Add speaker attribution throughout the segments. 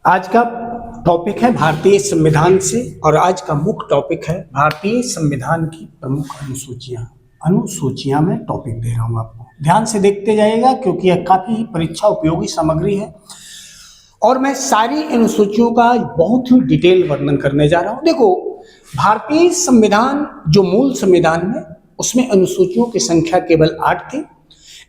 Speaker 1: आज का टॉपिक है भारतीय संविधान से, और आज का मुख्य टॉपिक है भारतीय संविधान की प्रमुख अनुसूचियां। अनुसूचियां में टॉपिक दे रहा हूं आपको, ध्यान से देखते जाइएगा क्योंकि यह काफी परीक्षा उपयोगी सामग्री है और मैं सारी अनुसूचियों का बहुत ही डिटेल वर्णन करने जा रहा हूं। देखो, भारतीय संविधान जो मूल संविधान है उसमें अनुसूचियों की संख्या केवल 8 थी,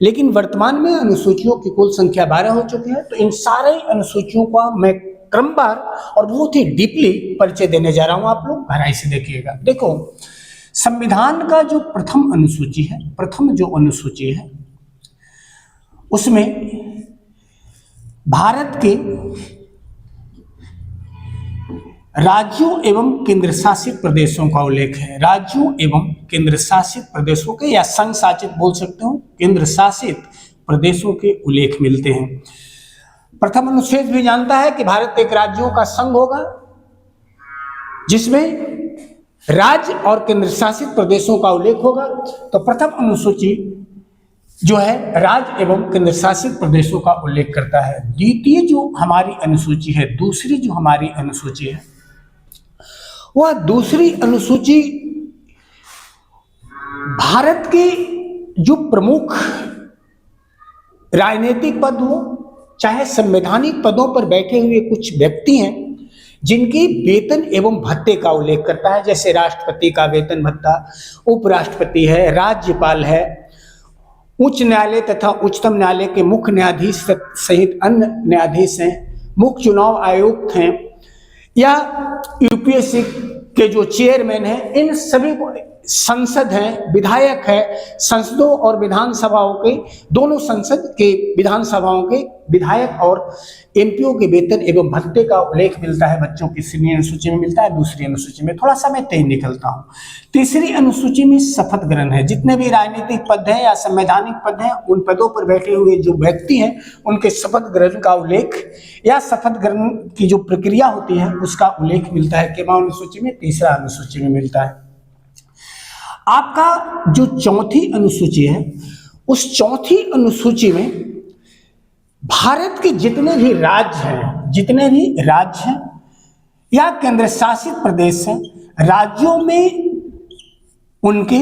Speaker 1: लेकिन वर्तमान में अनुसूचियों की कुल संख्या 12 हो चुकी है। तो इन सारे अनुसूचियों का मैं क्रमवार और बहुत ही डीपली परिचय देने जा रहा हूं, आप लोग गहराई से देखिएगा। देखो, संविधान का जो प्रथम अनुसूची है, प्रथम जो अनुसूची है उसमें भारत के राज्यों एवं केंद्र शासित प्रदेशों का उल्लेख है। राज्यों एवं केंद्र शासित प्रदेशों के, या संघ शासित बोल सकते हो, केंद्र शासित प्रदेशों के उल्लेख मिलते हैं। प्रथम अनुच्छेद भी जानता है कि भारत एक राज्यों का संघ होगा जिसमें राज्य और केंद्र शासित प्रदेशों का उल्लेख होगा। तो प्रथम अनुसूची जो है राज्य एवं केंद्र शासित प्रदेशों का उल्लेख करता है। द्वितीय जो हमारी अनुसूची है, दूसरी जो हमारी अनुसूची है, वह दूसरी अनुसूची भारत के जो प्रमुख राजनीतिक पद हो चाहे संवैधानिक पदों पर बैठे हुए कुछ व्यक्ति हैं जिनके वेतन एवं भत्ते का उल्लेख करता है। जैसे राष्ट्रपति का वेतन भत्ता, उपराष्ट्रपति है, राज्यपाल है, उच्च न्यायालय तथा उच्चतम न्यायालय के मुख्य न्यायाधीश सहित अन्य न्यायाधीश हैं, मुख्य चुनाव आयुक्त हैं, या यूपीएससी के जो चेयरमैन हैं, इन सभी को, संसद है, विधायक है, संसदों और विधानसभाओं के, दोनों संसद के विधानसभाओं के विधायक और एमपीओ के वेतन एवं भत्ते का उल्लेख मिलता है। बच्चों की श्रेणी अनुसूची में मिलता है। दूसरी अनुसूची में थोड़ा सा मैं तेज निकलता हूँ। तीसरी अनुसूची में शपथ ग्रहण है। जितने भी राजनीतिक पद हैं या संवैधानिक पद हैं, उन पदों पर बैठे हुए जो व्यक्ति हैं उनके शपथ ग्रहण का उल्लेख या शपथ ग्रहण की जो प्रक्रिया होती है उसका उल्लेख मिलता है। केवल अनुसूची में, तीसरा अनुसूची में मिलता है। आपका जो चौथी अनुसूची है, उस चौथी अनुसूची में भारत के जितने भी राज्य हैं या केंद्र शासित प्रदेश हैं, राज्यों में उनके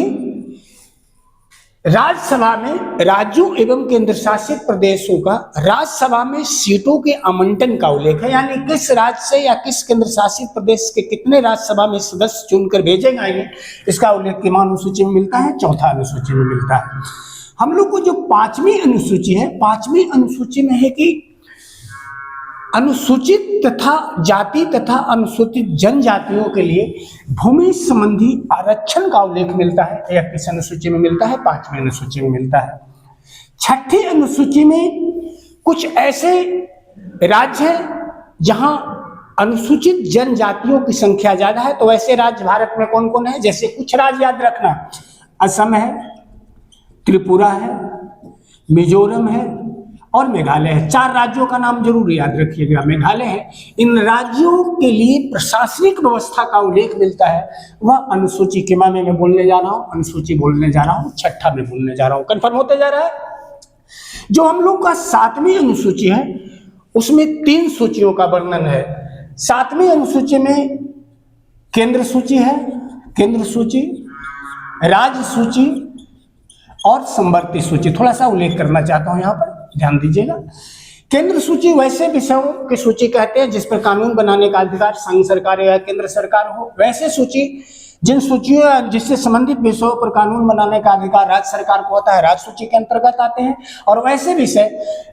Speaker 1: राज्यसभा में, राज्यों एवं केंद्र शासित प्रदेशों का राज्यसभा में सीटों के आवंटन का उल्लेख है। यानी किस राज्य से या किस केंद्र शासित प्रदेश के कितने राज्यसभा में सदस्य चुनकर भेजे जाएंगे, इसका उल्लेख किस अनुसूची में मिलता है? चौथा अनुसूची में मिलता है। हम लोग को जो पांचवी अनुसूची है, पांचवी अनुसूची में है कि अनुसूचित तथा जाति तथा अनुसूचित जनजातियों के लिए भूमि संबंधी आरक्षण का उल्लेख मिलता है। यह किस अनुसूची में मिलता है? पांचवी अनुसूची में मिलता है। छठी अनुसूची में कुछ ऐसे राज्य हैं जहां अनुसूचित जनजातियों की संख्या ज्यादा है। तो ऐसे राज्य भारत में कौन कौन है? जैसे कुछ राज्य याद रखना, असम है, त्रिपुरा है, मिजोरम है और मेघालय है। 4 राज्यों का नाम जरूर याद रखिएगा। मेघालय है। इन राज्यों के लिए प्रशासनिक व्यवस्था का उल्लेख मिलता है। वह अनुसूची के मामले में बोलने जा रहा हूं, अनुसूची बोलने जा रहा हूं, छठा में बोलने जा रहा हूं। कंफर्म होते जा रहा है। जो हम लोग का 7वीं अनुसूची है उसमें 3 सूचियों का वर्णन है। 7वीं अनुसूची में केंद्र सूची है, केंद्र सूची, राज्य सूची और संवर्ती सूची। थोड़ा सा उल्लेख करना चाहता हूं, यहां पर ध्यान दीजिएगा। केंद्र सूची वैसे विषयों की सूची कहते हैं जिस पर कानून बनाने का अधिकार संघ सरकार या केंद्र सरकार हो। वैसे सूची जिन सूचियों जिससे संबंधित विषयों पर कानून बनाने का अधिकार राज्य सरकार को होता है, राज्य सूची के अंतर्गत आते हैं। और वैसे विषय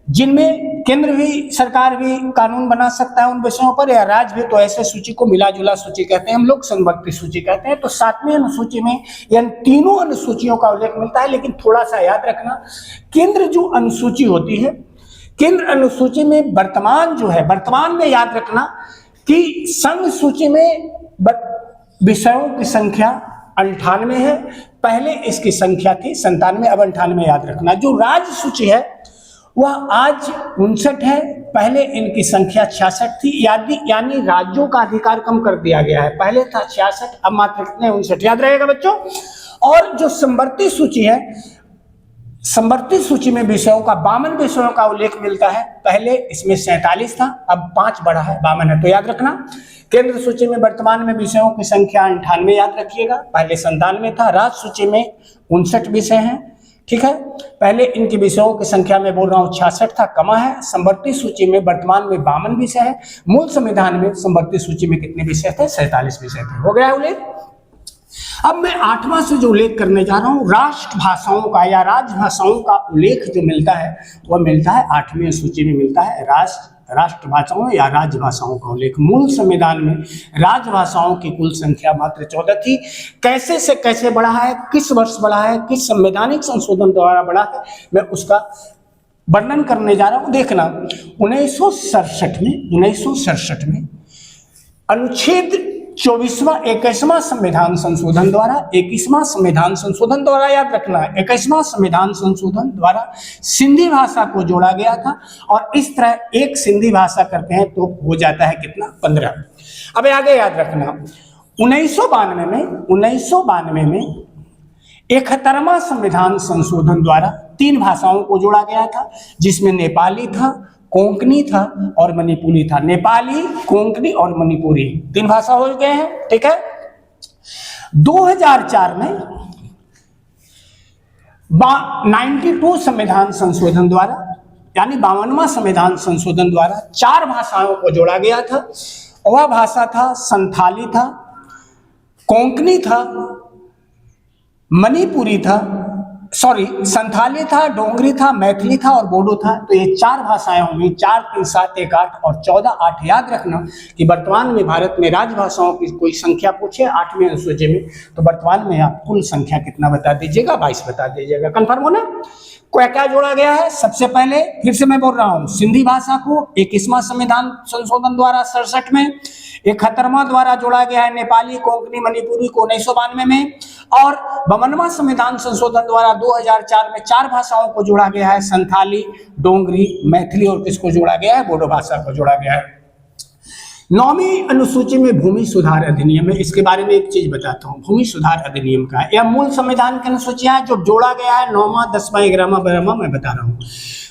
Speaker 1: जिनमें केंद्र भी, सरकार भी कानून बना सकता है उन विषयों पर, या राज्य भी, तो ऐसे सूची को मिला जुला सूची कहते हैं, हम लोग संवर्ती सूची कहते हैं। तो 7वीं अनुसूची में इन तीनों अनुसूचियों का उल्लेख मिलता है। लेकिन थोड़ा सा याद रखना, केंद्र जो अनुसूची होती है, केंद्र अनुसूची में वर्तमान जो है, वर्तमान में याद रखना कि संघ सूची में विषयों की संख्या 98 है। पहले इसकी संख्या थी 97, अब 98 याद रखना। जो राज्य सूची है वह आज 59 है, पहले इनकी संख्या 66 थी। यानी राज्यों का अधिकार कम कर दिया गया है। पहले था 66, अब मात्र कितने? 59। याद रहेगा बच्चों। और जो संवर्ती सूची है संवर्धित सूची में विषयों का 52 विषयों का उल्लेख मिलता है। पहले इसमें 47 था, अब 5 बढ़ा है, 52 है। तो याद रखना, केंद्र सूची में वर्तमान में विषयों की संख्या 98 याद रखिएगा, पहले 97 था। राज्य सूची में 59 विषय हैं, ठीक है। पहले इनके विषयों की संख्या में बोल रहा हूँ 66 था, कमा है। संवर्धित सूची में वर्तमान में 52 विषय है। मूल संविधान में संवर्धित सूची में कितने विषय थे? 47 विषय थे। हो गया उल्लेख। अब मैं 8वां से जो उल्लेख करने जा रहा हूँ, राष्ट्रभाषाओं का या राजभाषाओं का उल्लेख जो मिलता है वह मिलता है 8वीं सूची में मिलता है राष्ट्रभाषाओं या राजभाषाओं का उल्लेख। मूल संविधान में राजभाषाओं की कुल संख्या मात्र 14 थी। कैसे से कैसे बढ़ा है, किस वर्ष बढ़ा है, किस संवैधानिक संशोधन द्वारा बढ़ा है, मैं उसका वर्णन करने जा रहा हूँ। देखना, 1967 में अनुच्छेद 24वां 21वां संविधान संशोधन द्वारा 21वां संविधान संशोधन द्वारा याद रखना, 21वां संविधान संशोधन द्वारा सिंधी भाषा को जोड़ा गया था। और इस तरह एक सिंधी भाषा करते हैं तो हो जाता है कितना? 15। अब आगे याद रखना, 1992 में 71वां संविधान संशोधन द्वारा 3 भाषाओं को जोड़ा गया था, जिसमें नेपाली था, कोंकणी था और मणिपुरी था। नेपाली, कोंकणी और मणिपुरी 3 भाषा हो गए हैं, ठीक है। 2004 में 92 संविधान संशोधन द्वारा यानी 52वां संविधान संशोधन द्वारा 4 भाषाओं को जोड़ा गया था। वह भाषा था संथाली था, कोंकणी था, मणिपुरी था, संथाली था, डोंगरी था, मैथिली था और बोडो था। तो ये 4 भाषाएं होंगी। 4, 3, 7, 1, 8 और 14, 8 याद रखना कि वर्तमान में भारत में राजभाषाओं की कोई संख्या पूछे 8वीं अनुसूची में, तो वर्तमान में आप कुल संख्या कितना बता दीजिएगा? 22 बता दीजिएगा। कंफर्म होना? क्या क्या जोड़ा गया है? सबसे पहले फिर से मैं बोल रहा हूँ, सिंधी भाषा को 21वां संविधान संशोधन द्वारा 67 में, 71वां द्वारा जोड़ा गया है नेपाली, कोंकणी, मणिपुरी को 1992 में, और 52वां संविधान संशोधन द्वारा 2004 में 4 भाषाओं को जोड़ा गया है, संथाली, डोंगरी, मैथिली और किसको जोड़ा गया है? बोडो भाषा को जोड़ा गया है। 9वीं अनुसूची में भूमि सुधार अधिनियम है। इसके बारे में एक चीज बताता हूँ, भूमि सुधार अधिनियम का यह मूल संविधान की अनुसूचियां है जो जोड़ा गया है 9वां, 10वां, 11वां, 12वां मैं बता रहा हूँ।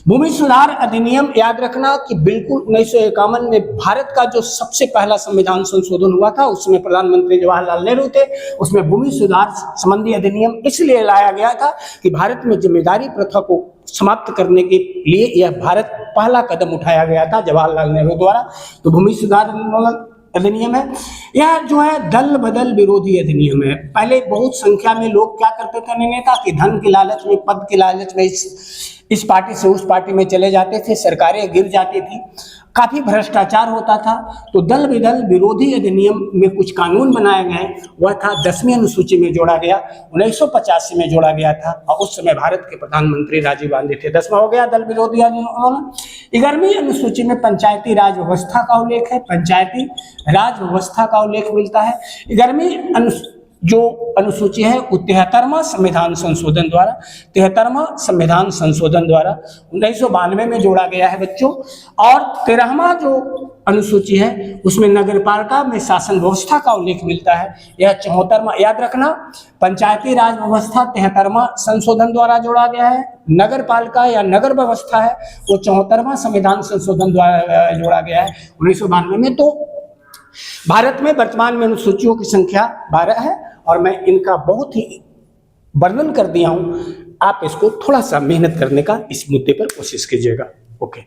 Speaker 1: भूमि सुधार अधिनियम याद रखना कि बिल्कुल 1951 में भारत का जो सबसे पहला संविधान संशोधन हुआ था, उसमें प्रधानमंत्री जवाहरलाल नेहरू थे। उसमें भूमि सुधार संबंधी अधिनियम इसलिए लाया गया था कि भारत में जमींदारी प्रथा को समाप्त करने के लिए यह भारत पहला कदम उठाया गया था जवाहरलाल नेहरू द्वारा। तो भूमि सुधार अधिनियम है। यह जो है दल बदल विरोधी अधिनियम है। पहले बहुत संख्या में लोग क्या करते थे नेता कि धन की लालच में, पद की लालच में इस पार्टी से उस पार्टी में चले जाते थे, सरकारें गिर जाती थी, काफी भ्रष्टाचार होता था। तो दल बदल विरोधी अधिनियम में कुछ कानून बनाए गए, वह था 10वीं अनुसूची में जोड़ा गया, 1985 में जोड़ा गया था और उस समय भारत के प्रधानमंत्री राजीव गांधी थे। 10वां हो गया दल विरोधी अधिनियम। 11वीं अनुसूची में पंचायती राज व्यवस्था का उल्लेख है, पंचायती राज व्यवस्था का उल्लेख मिलता है। 11वीं जो अनुसूची है वो 73वां संविधान संशोधन द्वारा 1992 में जोड़ा गया है बच्चों। और 13वां जो अनुसूची है उसमें नगरपालिका में शासन व्यवस्था का उल्लेख मिलता है। यह 74वां याद रखना, पंचायती राज व्यवस्था 73वां संशोधन द्वारा जोड़ा गया है। नगरपालिका या नगर व्यवस्था है वो 74वां संविधान संशोधन द्वारा जोड़ा गया है 1992 में। तो भारत में वर्तमान में अनुसूचियों की संख्या 12 है और मैं इनका बहुत ही वर्णन कर दिया हूं। आप इसको थोड़ा सा मेहनत करने का इस मुद्दे पर कोशिश कीजिएगा। ओके।